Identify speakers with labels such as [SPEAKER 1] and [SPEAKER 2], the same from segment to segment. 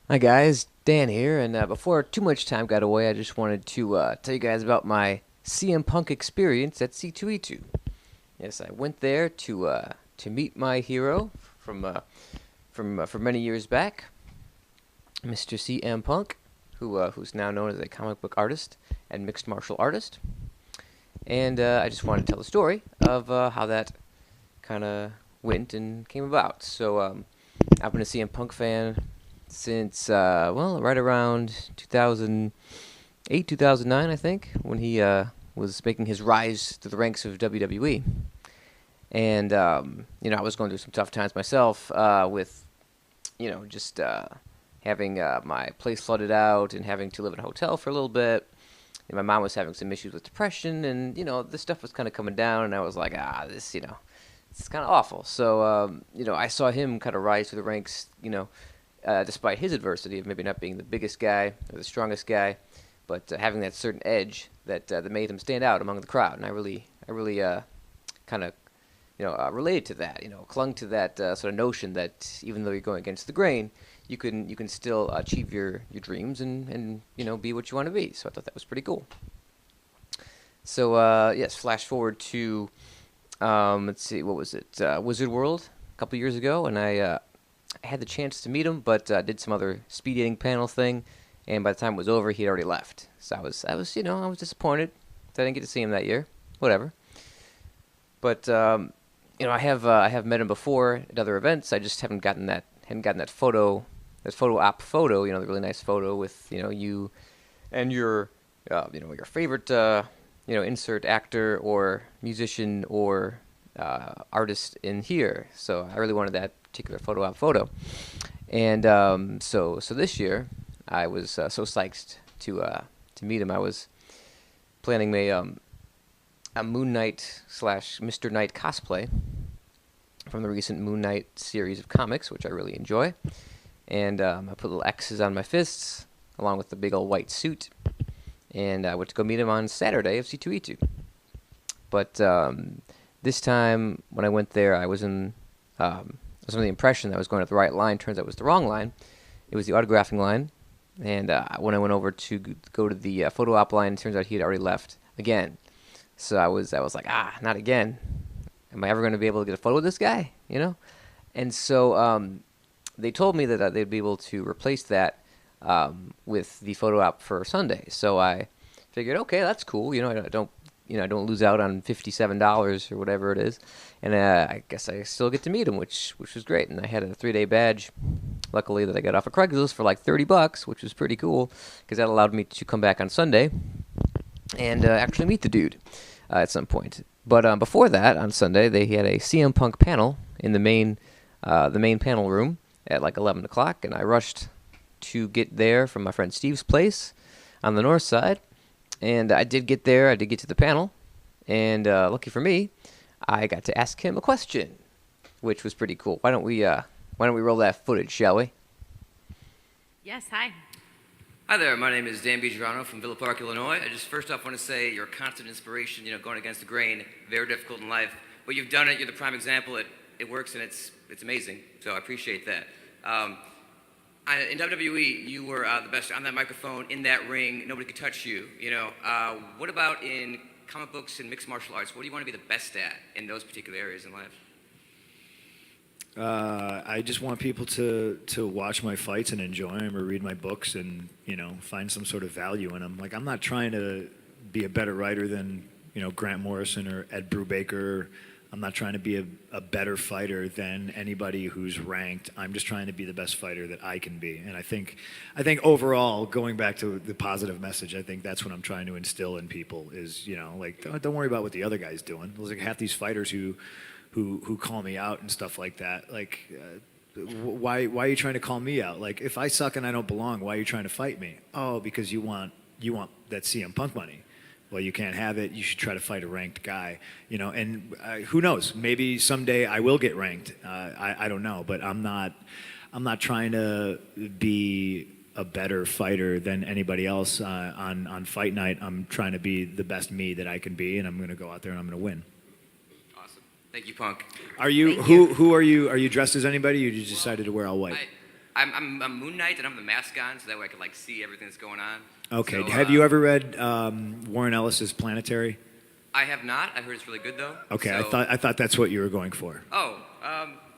[SPEAKER 1] Hi guys, Dan here, and before too much time got away, I just wanted to tell you guys about my CM Punk experience at C2E2. Yes, I went there to meet my hero from many years back, Mr. CM Punk, who's now known as a comic book artist and mixed martial artist. And I just wanted to tell the story of how that kind of went and came about. I've been a CM Punk fan since right around 2008, 2009, I think, when he was making his rise to the ranks of WWE. And I was going through some tough times myself with just having my place flooded out and having to live in a hotel for a little bit. And my mom was having some issues with depression, and this stuff was kind of coming down, and I was like, this, it's kind of awful. I saw him kind of rise through the ranks, despite his adversity of maybe not being the biggest guy or the strongest guy, but having that certain edge that made him stand out among the crowd. And I really kind of related to that. Clung to that sort of notion that even though you're going against the grain, you can still achieve your dreams and be what you want to be. So I thought that was pretty cool. Yes, flash forward to let's see, what was it? Wizard World a couple years ago, and I had the chance to meet him, but did some other speed dating panel thing, and by the time it was over, he had already left. So I was disappointed that I didn't get to see him that year. Whatever. But I have met him before at other events. I just hadn't gotten that photo op photo. The really nice photo with you and your favorite insert actor or musician or artist in here. So I really wanted that particular photo op photo. And so this year I was so psyched to meet him. I was planning a Moon Knight slash Mr. Knight cosplay from the recent Moon Knight series of comics, which I really enjoy. And I put little X's on my fists, along with the big old white suit. And I went to go meet him on Saturday of C2E2. But this time, when I went there, I was under the impression that I was going at the right line. Turns out it was the wrong line. It was the autographing line. And when I went over to go to the photo op line, it turns out he had already left again. So I was like, not again. Am I ever going to be able to get a photo with this guy? And so they told me that they'd be able to replace that with the photo op for Sunday. So I figured, okay, that's cool. I don't lose out on $57 or whatever it is. And I guess I still get to meet him, which was great. And I had a 3-day badge, luckily, that I got off of Craigslist for like $30, which was pretty cool because that allowed me to come back on Sunday and actually meet the dude at some point. But before that, on Sunday, they had a CM Punk panel in the main panel room at like 11 o'clock, and I rushed to get there from my friend Steve's place on the north side. And I did get there. I did get to the panel, and lucky for me, I got to ask him a question, which was pretty cool. Why don't we roll that footage, shall we?
[SPEAKER 2] Yes, hi.
[SPEAKER 3] Hi there, my name is Dan Bigerano from Villa Park, Illinois. I just first off want to say you're a constant inspiration, going against the grain, very difficult in life. But you've done it, you're the prime example, it works and it's amazing, so I appreciate that. In WWE, you were the best on that microphone, in that ring, nobody could touch you, What about in comic books and mixed martial arts? What do you want to be the best at in those particular areas in life?
[SPEAKER 4] I just want people to watch my fights and enjoy them, or read my books and find some sort of value in them. Like, I'm not trying to be a better writer than Grant Morrison or Ed Brubaker. I'm not trying to be a better fighter than anybody who's ranked. I'm just trying to be the best fighter that I can be. And I think overall, going back to the positive message, I think that's what I'm trying to instill in people is like, don't worry about what the other guy's doing. There's like half these fighters who call me out and stuff like that. Like, why are you trying to call me out? Like, if I suck and I don't belong, why are you trying to fight me? Oh, because you want that CM Punk money. Well, you can't have it. You should try to fight a ranked guy. And who knows? Maybe someday I will get ranked. I don't know, but I'm not trying to be a better fighter than anybody else on fight night. I'm trying to be the best me that I can be, and I'm going to go out there and I'm going to win.
[SPEAKER 3] Thank you, Punk.
[SPEAKER 4] Are you
[SPEAKER 3] Thank you.
[SPEAKER 4] who are you? Are you dressed as anybody? Or you just decided to wear all white?
[SPEAKER 3] I'm Moon Knight, and I'm the mask on, so that way I can like see everything that's going on.
[SPEAKER 4] Okay.
[SPEAKER 3] So,
[SPEAKER 4] Have you ever read Warren Ellis's Planetary?
[SPEAKER 3] I have not. I heard it's really good though.
[SPEAKER 4] Okay,
[SPEAKER 3] So,
[SPEAKER 4] I thought that's what you were going for.
[SPEAKER 3] Oh,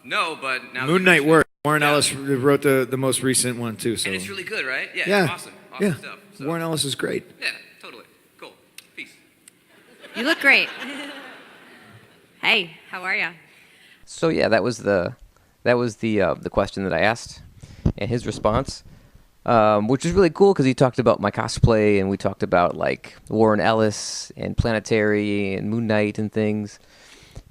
[SPEAKER 3] no, but now.
[SPEAKER 4] Moon Knight worked. Warren
[SPEAKER 3] Yeah.
[SPEAKER 4] Ellis wrote the most recent one too. So
[SPEAKER 3] And it's really good, right? Yeah.
[SPEAKER 4] yeah,
[SPEAKER 3] Awesome
[SPEAKER 4] yeah.
[SPEAKER 3] stuff. So,
[SPEAKER 4] Warren Ellis is great.
[SPEAKER 3] Yeah, totally. Cool. Peace.
[SPEAKER 2] You look great. Hey, how are you?
[SPEAKER 1] So yeah, that was the question that I asked, and his response, which was really cool because he talked about my cosplay, and we talked about like Warren Ellis and Planetary and Moon Knight and things,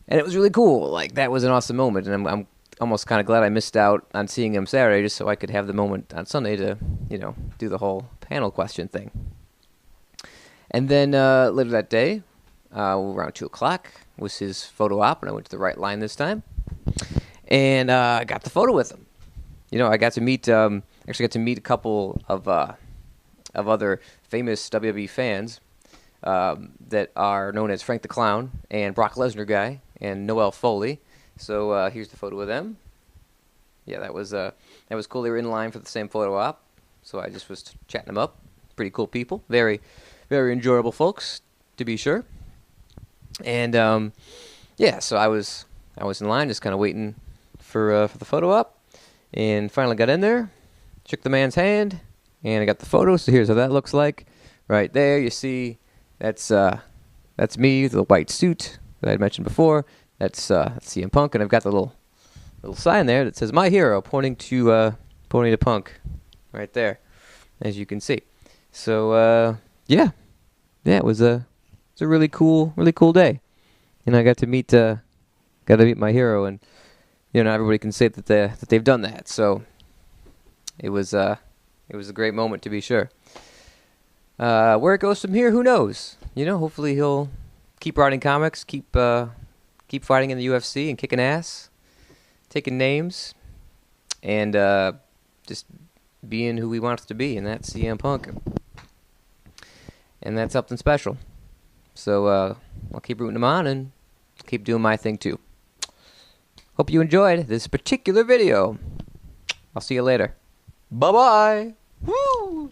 [SPEAKER 1] and it was really cool. Like that was an awesome moment, and I'm almost kind of glad I missed out on seeing him Saturday just so I could have the moment on Sunday to do the whole panel question thing. And then later that day, around 2:00 was his photo op, and I went to the right line this time. And I got the photo with him. I got to meet a couple of other famous WWE fans that are known as Frank the Clown and Brock Lesnar guy and Noel Foley. So here's the photo of them. Yeah, that was cool. They were in line for the same photo op, so I just was chatting them up. Pretty cool people, very, very enjoyable folks, to be sure. And yeah, so I was in line, just kind of waiting for the photo op, and finally got in there, shook the man's hand, and I got the photo. So here's how that looks like. Right there, you see, that's me, the white suit that I had mentioned before. That's CM Punk, and I've got the little sign there that says "My Hero," pointing to Punk, right there, as you can see. So yeah, it was a really cool day, and I got to meet my hero, and everybody can say that they've done that. So it was a great moment, to be sure. Where it goes from here, who knows? Hopefully he'll keep writing comics, keep fighting in the UFC and kicking ass, taking names, and just being who he wants to be, and that's CM Punk. And that's something special. So I'll keep rooting him on and keep doing my thing too. Hope you enjoyed this particular video. I'll see you later. Bye-bye. Woo!